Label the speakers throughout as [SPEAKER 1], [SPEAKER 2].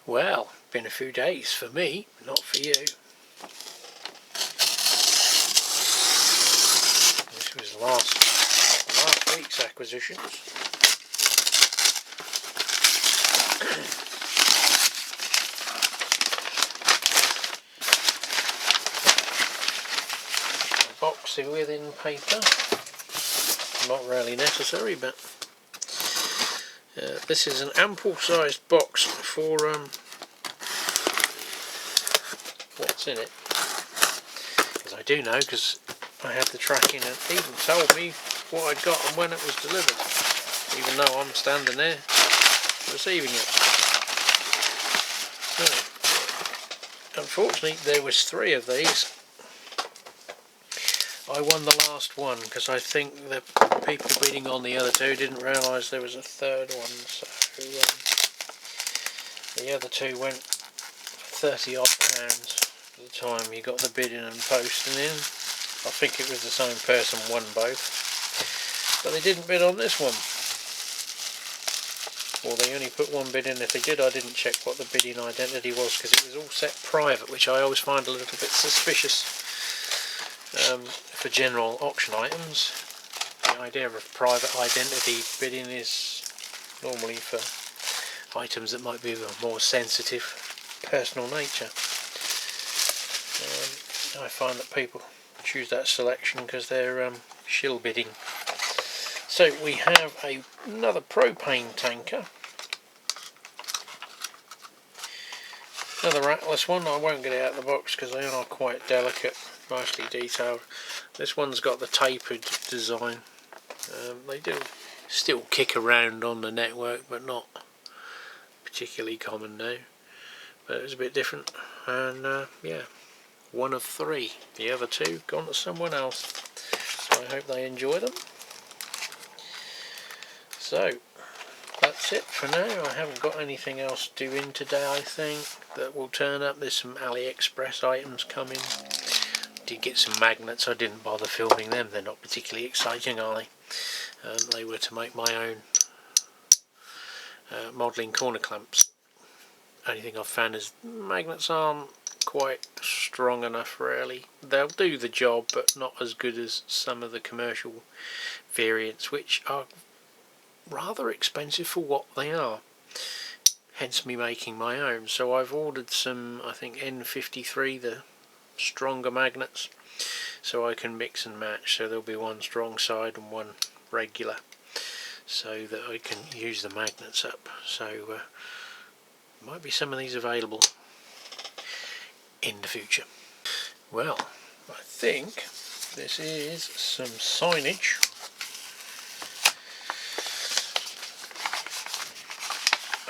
[SPEAKER 1] Well, been a few days for me, not for you. This was last week's acquisitions. Box within paper. Not really necessary, but this is an ample sized box for what's in it, because I do know, because I had the tracking and it even told me what I'd got and when it was delivered, even though I'm standing there receiving it. So, unfortunately there was 3 of these. I won the last one because I think the people bidding on the other 2 didn't realise there was a 3rd one, so the other 2 went for 30 odd pounds at the time you got the bidding and posting in. I think it was the same person won both, but they didn't bid on this one, or they only put 1 bid in. If they did, I didn't check what the bidding identity was because it was all set private, which I always find a little bit suspicious. For general auction items, the idea of private identity bidding is normally for items that might be of a more sensitive personal nature. I find that people choose that selection because they're shill bidding. So we have another propane tanker, another ratless one. I won't get it out of the box because they are quite delicate, nicely detailed. This one's got the tapered design. They do still kick around on the network, but not particularly common now. But it's a bit different, and yeah, 1 of 3. The other 2 gone to someone else, so I hope they enjoy them. So that's it for now. I haven't got anything else due in today, I think, that will turn up. There's some AliExpress items coming. Did get some magnets. I didn't bother filming them. They're not particularly exciting, are they? They were to make my own modelling corner clamps. Only thing I've found is magnets aren't quite strong enough, really. They'll do the job, but not as good as some of the commercial variants, which are rather expensive for what they are. Hence me making my own. So I've ordered some, I think N53, the stronger magnets, so I can mix and match. So there'll be 1 strong side and 1 regular, so that I can use the magnets up. So might be some of these available in the future. Well, I think this is some signage.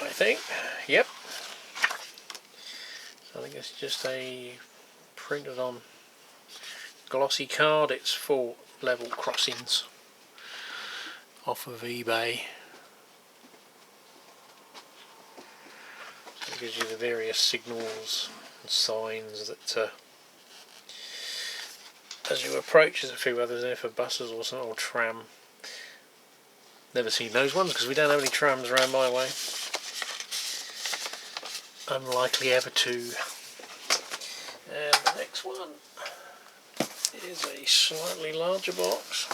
[SPEAKER 1] I think, yep. So I think it's just a printed on glossy card. It's 4 level crossings off of eBay. So it gives you the various signals and signs that as you approach. There's a few others there for buses or something, or tram. Never seen those ones because we don't have any trams around my way. Unlikely ever to. And the next one is a slightly larger box.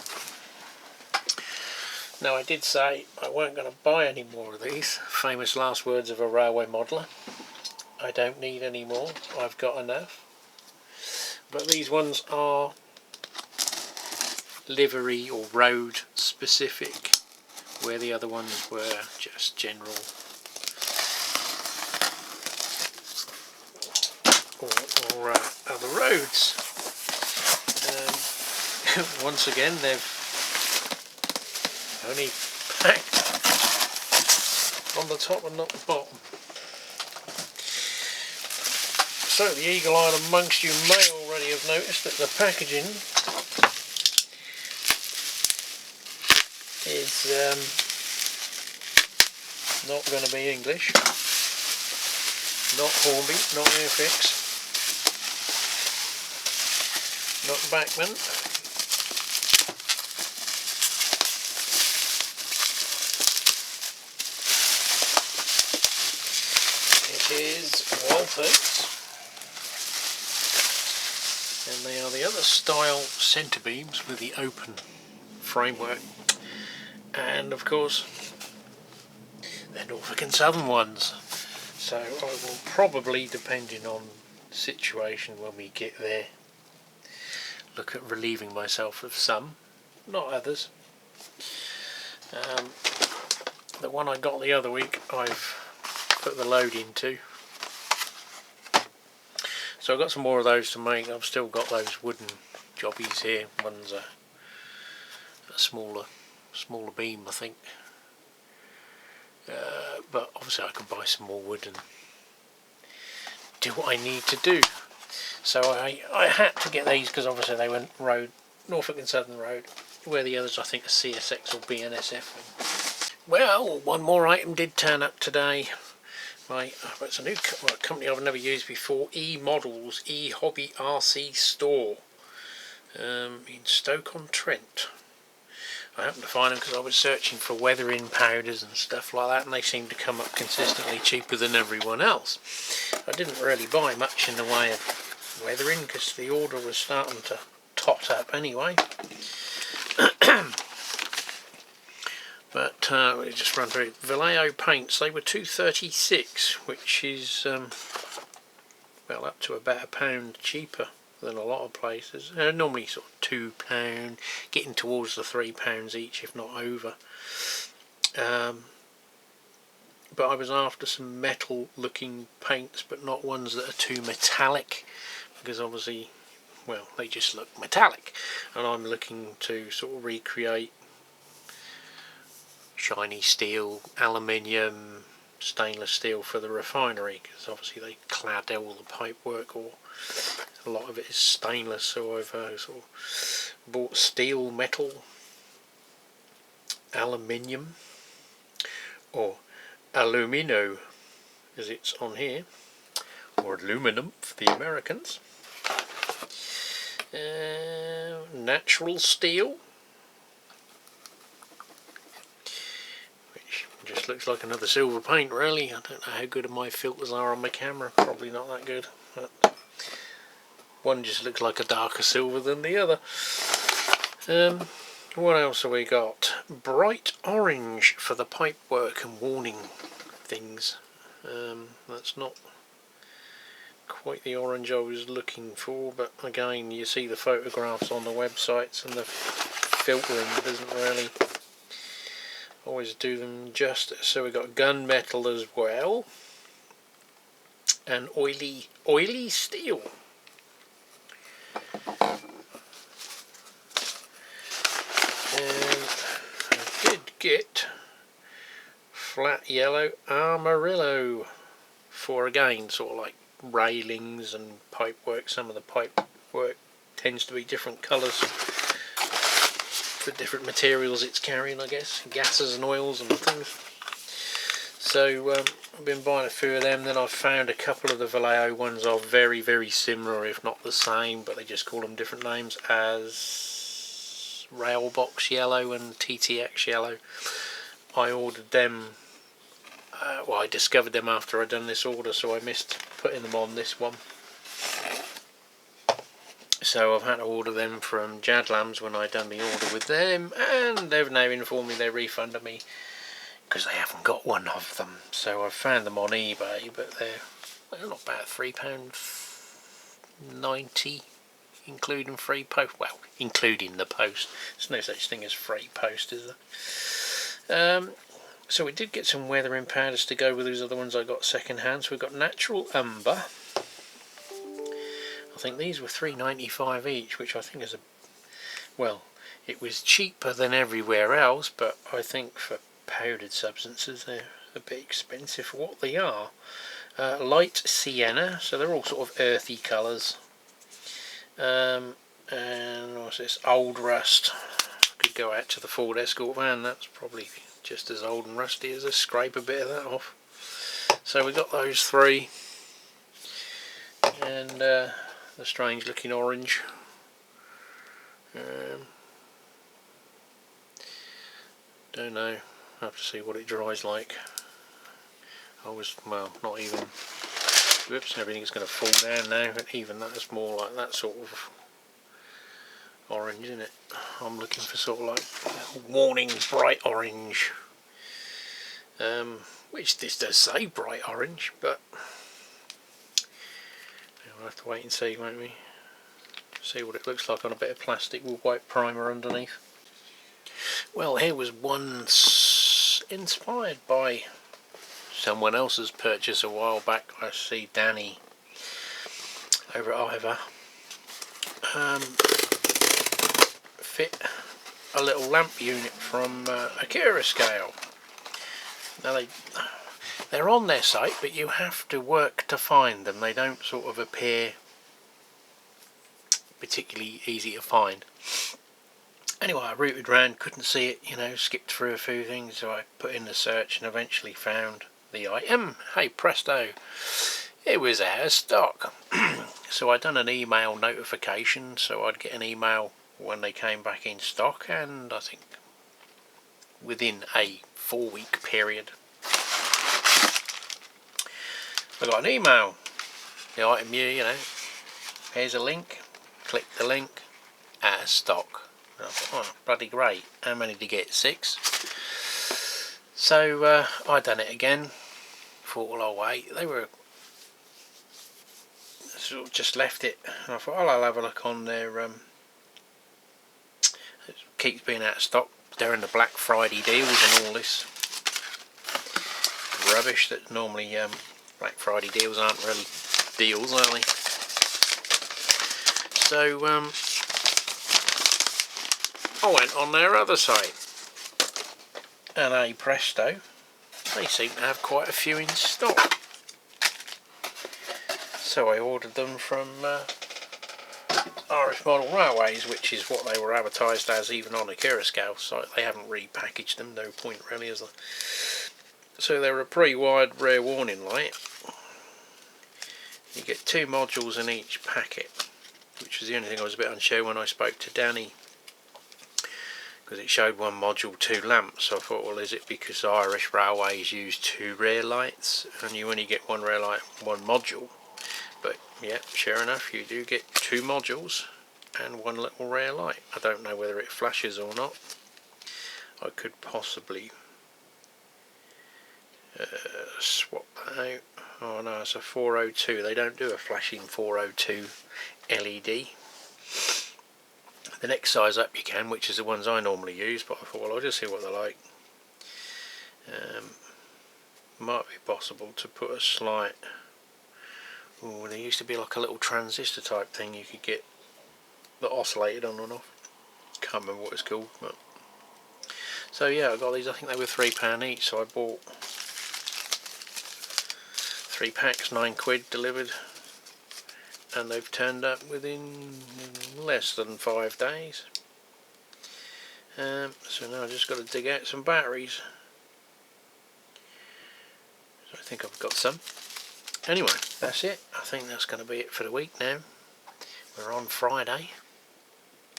[SPEAKER 1] Now, I did say I weren't going to buy any more of these. Famous last words of a railway modeller. I don't need any more. I've got enough. But these ones are livery or road specific, where the other ones were just general. Or other roads. Once again, they've only packed on the top and not the bottom. So the eagle-eyed amongst you may already have noticed that the packaging is not going to be English, not Hornby, not Airfix, not Bachmann. is Walthers, and they are the other style centre beams with the open framework, and of course they're Norfolk and Southern ones, so I will probably, depending on the situation when we get there, look at relieving myself of some, not others. The one I got the other week I've put the load into, so I've got some more of those to make. I've still got those wooden jobbies here. One's a smaller beam, I think, but obviously I can buy some more wood and do what I need to do. So I had to get these because obviously they went road, Norfolk and Southern Road, where the others I think are CSX or BNSF. Well, one more item did turn up today. It's a new company I've never used before, E-Models, E-Hobby RC Store, in Stoke-on-Trent. I happened to find them because I was searching for weathering powders and stuff like that, and they seemed to come up consistently cheaper than everyone else. I didn't really buy much in the way of weathering because the order was starting to tot up anyway. But we just run through Vallejo paints. They were $2.36, which is well, up to about £1 cheaper than a lot of places. Normally sort of £2, getting towards the £3 each, if not over. But I was after some metal looking paints, but not ones that are too metallic, because obviously, well, they just look metallic, and I'm looking to sort of recreate shiny steel, aluminium, stainless steel for the refinery, because obviously they clad all the pipe work, or a lot of it is stainless, so I've sort of bought steel, metal, aluminium, or alumino as it's on here, or aluminum for the Americans, natural steel, which just looks like another silver paint really. I don't know how good my filters are on my camera, probably not that good, but one just looks like a darker silver than the other. What else have we got? Bright orange for the pipe work and warning things. That's not quite the orange I was looking for, but again, you see the photographs on the websites, and the filtering doesn't really always do them justice. So we've got gunmetal as well, and oily steel. And I did get flat yellow Amarillo for, again, sort of like railings and pipe work. Some of the pipe work tends to be different colours for different materials it's carrying, I guess, gases and oils and things. So I've been buying a few of them. Then I've found a couple of the Vallejo ones are very, very similar, if not the same, but they just call them different names, as Railbox Yellow and TTX Yellow. I ordered them, well, I discovered them after I'd done this order, so I missed putting them on this one. So I've had to order them from Jadlams when I done the order with them, and they've now informed me they refunded me because they haven't got one of them. So I've found them on eBay, but they're not bad, £3.90, including free post. Well, including the post. There's no such thing as free post, is there? So we did get some weathering powders to go with these other ones I got second hand. So we've got natural umber. I think these were $3.95 each, which I think is well, it was cheaper than everywhere else, but I think for powdered substances they're a bit expensive for what they are. Light sienna, so they're all sort of earthy colours. And what's this? Old rust. Could go out to the Ford Escort van. That's probably just as old and rusty as this. Scrape a bit of that off. So we got those three, and the strange looking orange. Don't know. I'll have to see what it dries like. well, not even, whoops, everything's going to fall down now, but even that's more like that sort of orange, isn't it? I'm looking for sort of like warning bright orange, which this does say bright orange, but we'll have to wait and see, won't we? See what it looks like on a bit of plastic with white primer underneath. Well, here was once inspired by someone else's purchase a while back. I see Danny over at Ivor fit a little lamp unit from Accurascale. Now they're on their site, but you have to work to find them. They don't sort of appear particularly easy to find. Anyway, I rooted around, couldn't see it, you know, skipped through a few things, so I put in the search and eventually found the item. Hey presto, it was out of stock. So I'd done an email notification, so I'd get an email when they came back in stock, and I think within a 4-week period I got an email. The item, you know, here's a link, click the link, out of stock. And I thought, oh, bloody great. How many did you get? 6. So I done it again. Thought, well, I'll wait. They were sort of just left it. And I thought, well, I'll have a look on their. It keeps being out of stock. They're in the Black Friday deals and all this rubbish that normally Black Friday deals aren't really deals, are they? So I went on their other site, and hey presto, they seem to have quite a few in stock. So I ordered them from Irish Model Railways, which is what they were advertised as even on Accurascale site. They haven't repackaged them, no point really, is there? So they're a pre-wired rear warning light. You get 2 modules in each packet, which was the only thing I was a bit unsure when I spoke to Danny, because it showed 1 module 2 lamps. So I thought, well, is it because Irish Railways use 2 rear lights and you only get 1 rear light, 1 module? But yeah, sure enough, you do get 2 modules and 1 little rear light. I don't know whether it flashes or not. I could possibly swap that out. Oh no, it's a 402. They don't do a flashing 402 LED. The next size up you can, which is the ones I normally use, but I thought, well, I'll just see what they're like. Might be possible to put a slight. Oh, there used to be like a little transistor type thing you could get that oscillated on and off. Can't remember what it's called. But so yeah, I got these. I think they were £3 each. So I bought 3 packs, £9 delivered, and they've turned up within less than 5 days. So now I've just got to dig out some batteries. So I think I've got some. Anyway, that's it. I think that's going to be it for the week now. We're on Friday.